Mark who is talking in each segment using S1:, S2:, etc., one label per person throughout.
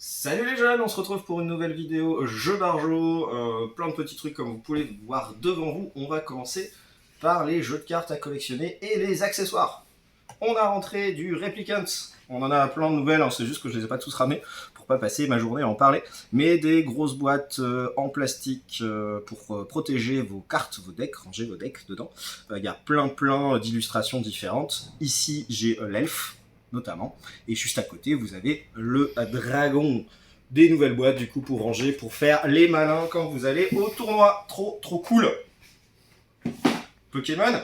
S1: Salut les jeunes, on se retrouve pour une nouvelle vidéo jeu Barjo, plein de petits trucs comme vous pouvez voir devant vous. On va commencer par les jeux de cartes à collectionner et les accessoires. On a rentré du Replicant, on en a plein de nouvelles, hein, c'est juste que je les ai pas tous ramés pour pas passer ma journée à en parler, mais des grosses boîtes en plastique pour protéger vos cartes, vos decks, ranger vos decks dedans. Il y a plein d'illustrations différentes. Ici j'ai l'elfe notamment, et juste à côté vous avez le dragon. Des nouvelles boîtes du coup pour ranger, pour faire les malins quand vous allez au tournoi. Trop cool. Pokémon,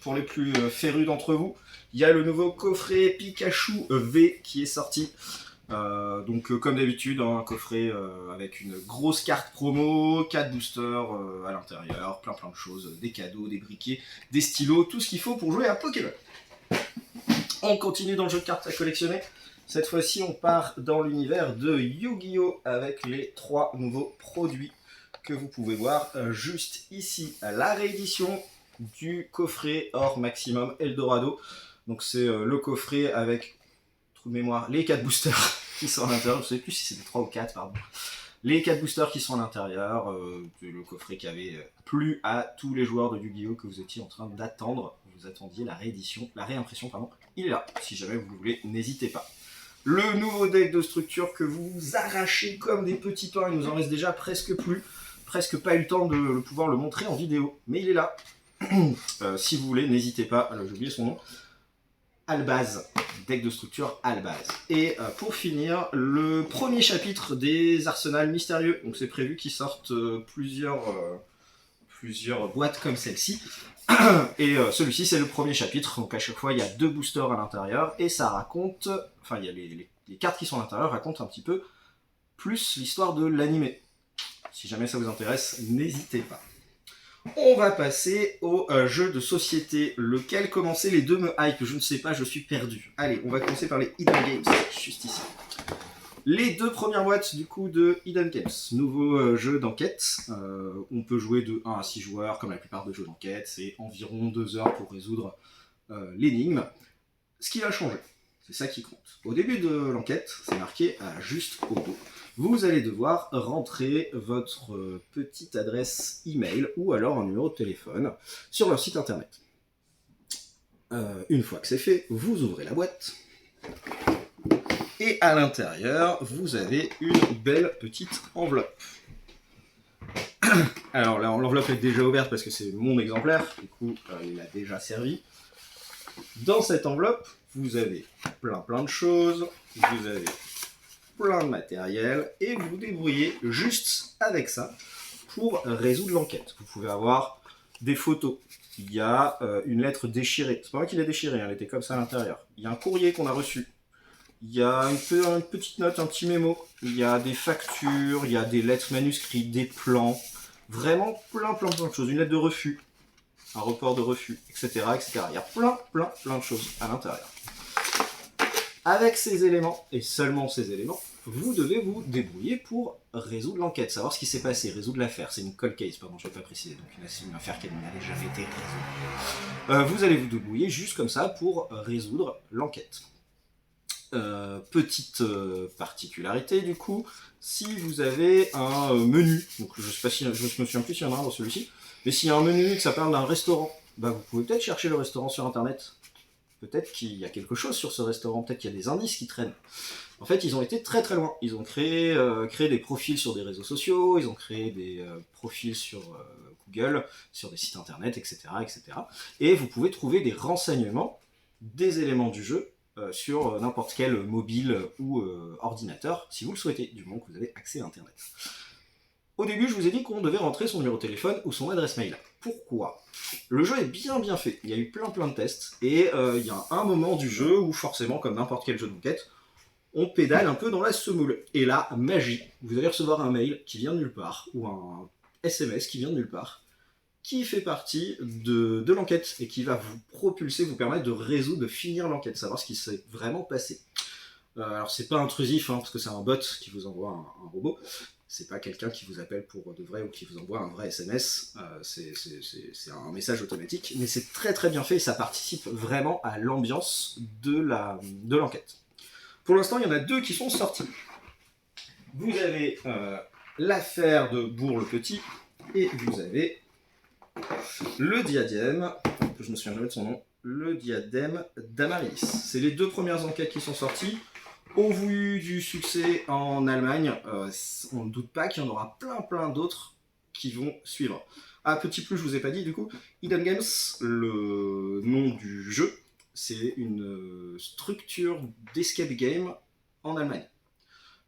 S1: pour les plus férus d'entre vous, il y a le nouveau coffret Pikachu V qui est sorti. Donc comme d'habitude, hein, un coffret avec une grosse carte promo, 4 boosters à l'intérieur, plein de choses, des cadeaux, des briquets, des stylos, tout ce qu'il faut pour jouer à Pokémon. On continue dans le jeu de cartes à collectionner. Cette fois-ci, on part dans l'univers de Yu-Gi-Oh! Avec les 3 nouveaux produits que vous pouvez voir juste ici. La réédition du coffret Or Maximum Eldorado. Donc c'est le coffret avec, trou de mémoire, les 4 boosters qui sont à l'intérieur. Je ne sais plus si c'était 3 ou 4, pardon. Les 4 boosters qui sont à l'intérieur. Le coffret qui avait plu à tous les joueurs de Yu-Gi-Oh! Que vous étiez en train d'attendre. Vous attendiez la réédition, la réimpression, pardon. Il est là. Si jamais vous le voulez, n'hésitez pas. Le nouveau deck de structure que vous arrachez comme des petits pains, il nous en reste déjà presque plus, presque pas eu le temps de pouvoir le montrer en vidéo, mais il est là. Si vous voulez, n'hésitez pas, j'ai oublié son nom, Albaz, deck de structure Albaz. Et pour finir, le premier chapitre des arsenals mystérieux, donc c'est prévu qu'ils sortent plusieurs boîtes comme celle-ci. Et celui-ci c'est le premier chapitre, donc à chaque fois il y a 2 boosters à l'intérieur et ça raconte, enfin il y a les cartes qui sont à l'intérieur racontent un petit peu plus l'histoire de l'animé. Si jamais ça vous intéresse, n'hésitez pas. On va passer au jeu de société, lequel commencer, les deux me hype, je ne sais pas, je suis perdu. Allez, on va commencer par les Hidden Games, juste ici. Les 2 premières boîtes du coup de Hidden Games, nouveau jeu d'enquête. On peut jouer de 1 à 6 joueurs comme la plupart des jeux d'enquête, c'est environ 2 heures pour résoudre l'énigme. Ce qui va changer, c'est ça qui compte. Au début de l'enquête, c'est marqué juste au dos. Vous allez devoir rentrer votre petite adresse email ou alors un numéro de téléphone sur leur site internet. Une fois que c'est fait, vous ouvrez la boîte. Et à l'intérieur, vous avez une belle petite enveloppe. Alors là, l'enveloppe est déjà ouverte parce que c'est mon exemplaire, du coup, il a déjà servi. Dans cette enveloppe, vous avez plein de choses, vous avez plein de matériel, et vous vous débrouillez juste avec ça pour résoudre l'enquête. Vous pouvez avoir des photos. Il y a une lettre déchirée. C'est pas moi qui l'ai déchirée, elle était comme ça à l'intérieur. Il y a un courrier qu'on a reçu. Il y a une petite note, un petit mémo. Il y a des factures, il y a des lettres manuscrites, des plans. Vraiment plein de choses. Une lettre de refus, un report de refus, etc. Il y a plein de choses à l'intérieur. Avec ces éléments, et seulement ces éléments, vous devez vous débrouiller pour résoudre l'enquête, savoir ce qui s'est passé, résoudre l'affaire. C'est une cold case, pardon, je ne vais pas préciser, donc une affaire qui n'avait jamais été résolue. Vous allez vous débrouiller juste comme ça pour résoudre l'enquête. Petite particularité du coup, si vous avez un menu, donc je sais pas si je me souviens plus s'il y en a un dans celui-ci, mais s'il y a un menu que ça parle d'un restaurant, bah vous pouvez peut-être chercher le restaurant sur internet. Peut-être qu'il y a quelque chose sur ce restaurant, peut-être qu'il y a des indices qui traînent. En fait, ils ont été très loin. Ils ont créé des profils sur des réseaux sociaux, ils ont créé des profils sur Google, sur des sites internet, etc. Et vous pouvez trouver des renseignements, des éléments du jeu, sur n'importe quel mobile ou ordinateur, si vous le souhaitez, du moment que vous avez accès à Internet. Au début, je vous ai dit qu'on devait rentrer son numéro de téléphone ou son adresse mail. Pourquoi ? Le jeu est bien fait, il y a eu plein de tests, et il y a un moment du jeu où forcément, comme n'importe quel jeu d'enquête, on pédale un peu dans la semoule. Et là, magie, vous allez recevoir un mail qui vient de nulle part, ou un SMS qui vient de nulle part, qui fait partie de l'enquête et qui va vous propulser, vous permettre de résoudre, de finir l'enquête, savoir ce qui s'est vraiment passé. Alors c'est pas intrusif, hein, parce que c'est un bot qui vous envoie un robot, c'est pas quelqu'un qui vous appelle pour de vrai ou qui vous envoie un vrai SMS, c'est un message automatique, mais c'est très bien fait et ça participe vraiment à l'ambiance de l'enquête. Pour l'instant, il y en a 2 qui sont sortis. vous avez l'affaire de Bourg-le-Petit, et vous avez le diadème, que je me souviens jamais de son nom, le diadème d'Amaryllis. C'est les 2 premières enquêtes qui sont sorties. Au vu du succès en Allemagne, on ne doute pas qu'il y en aura plein d'autres qui vont suivre. Ah, petit plus, je vous ai pas dit du coup, Hidden Games, le nom du jeu, c'est une structure d'escape game en Allemagne.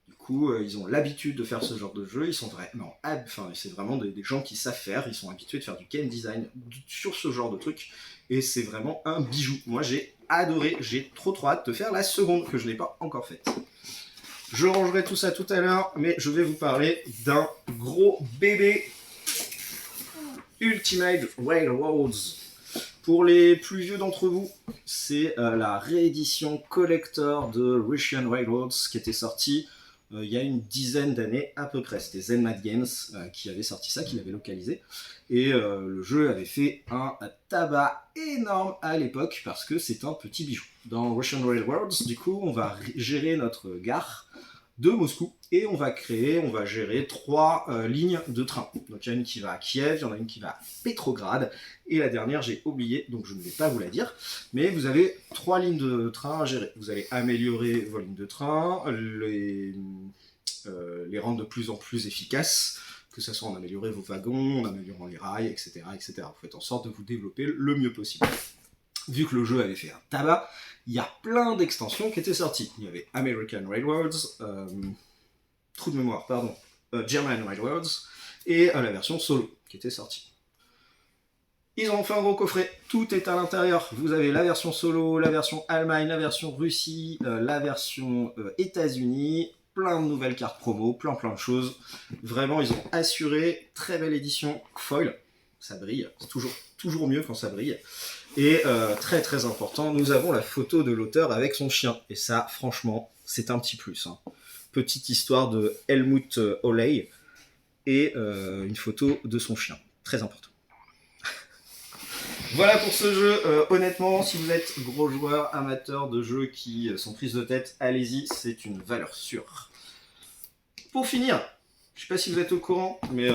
S1: Du coup, ils ont l'habitude de faire ce genre de jeu, ils sont vraiment, c'est vraiment des gens qui savent faire, ils sont habitués de faire du game design sur ce genre de truc, et c'est vraiment un bijou. Moi j'ai adoré, j'ai trop hâte de faire la seconde, que je n'ai pas encore faite. Je rangerai tout ça tout à l'heure, mais je vais vous parler d'un gros bébé Ultimate Railroads. Pour les plus vieux d'entre vous, c'est la réédition collector de Russian Railroads qui était sortie il y a une dizaine d'années à peu près. C'était ZenMad Games qui avait sorti ça, qui l'avait localisé. Et le jeu avait fait un tabac énorme à l'époque parce que c'est un petit bijou. Dans Russian Railroads, du coup, on va gérer notre gare de Moscou et on va gérer 3 lignes de train. Donc il y en a une qui va à Kiev, il y en a une qui va à Petrograd et la dernière j'ai oublié donc je ne vais pas vous la dire, mais vous avez 3 lignes de train à gérer. Vous allez améliorer vos lignes de train, les rendre de plus en plus efficaces, que ce soit en améliorant vos wagons, en améliorant les rails, etc., etc. Vous faites en sorte de vous développer le mieux possible. Vu que le jeu avait fait un tabac, il y a plein d'extensions qui étaient sorties. Il y avait American Railroads, trou de mémoire, pardon, German Railroads, et la version solo qui était sortie. Ils ont fait un gros coffret, tout est à l'intérieur. Vous avez la version solo, la version Allemagne, la version Russie, la version États-Unis, plein de nouvelles cartes promo, plein de choses. Vraiment, ils ont assuré, très belle édition, foil, ça brille, c'est toujours mieux quand ça brille. Et très important, nous avons la photo de l'auteur avec son chien. Et ça, franchement, c'est un petit plus. Hein. Petite histoire de Helmut Oley et une photo de son chien. Très important. Voilà pour ce jeu. Honnêtement, si vous êtes gros joueur, amateur de jeux qui sont prises de tête, allez-y, c'est une valeur sûre. Pour finir, je ne sais pas si vous êtes au courant, mais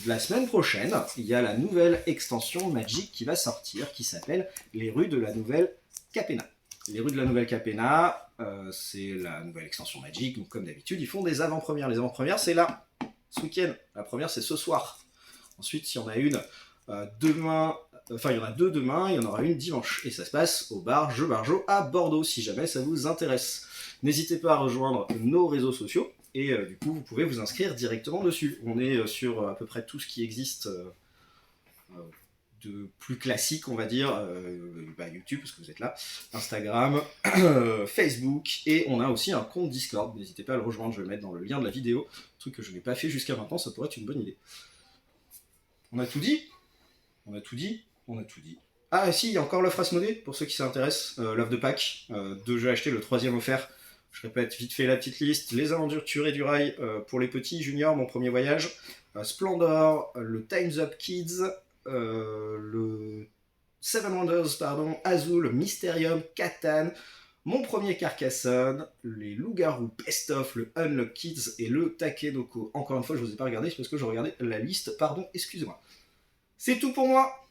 S1: la semaine prochaine, il y a la nouvelle extension Magic qui va sortir, qui s'appelle Les rues de la Nouvelle Capenna. Les rues de la Nouvelle Capenna, c'est la nouvelle extension Magic, donc comme d'habitude, ils font des avant-premières. Les avant-premières, c'est là, ce week-end. La première, c'est ce soir. Ensuite, il y en a une demain, enfin, il y en a 2 demain, il y en aura une dimanche. Et ça se passe au bar Jeux Barjo à Bordeaux, si jamais ça vous intéresse. N'hésitez pas à rejoindre nos réseaux sociaux. Et du coup, vous pouvez vous inscrire directement dessus. On est sur à peu près tout ce qui existe de plus classique, on va dire. YouTube, parce que vous êtes là. Instagram, Facebook. Et on a aussi un compte Discord. N'hésitez pas à le rejoindre, je vais le mettre dans le lien de la vidéo. Un truc que je n'ai pas fait jusqu'à maintenant, ça pourrait être une bonne idée. On a tout dit ? On a tout dit ? On a tout dit. Ah si, il y a encore l'offre Asmodée, pour ceux qui s'intéressent. L'offre de Pâques. 2 jeux achetés, le 3e offert. Je répète vite fait la petite liste. Les Aventures du Rail pour les petits juniors, mon premier voyage. Splendor, le Time's Up Kids, le Seven Wonders, pardon, Azul, Mysterium, Catan, mon premier Carcassonne, les Loups-Garous Best of, le Unlock Kids et le Takenoko. Encore une fois, je ne vous ai pas regardé, c'est parce que je regardais la liste, pardon, excusez-moi. C'est tout pour moi.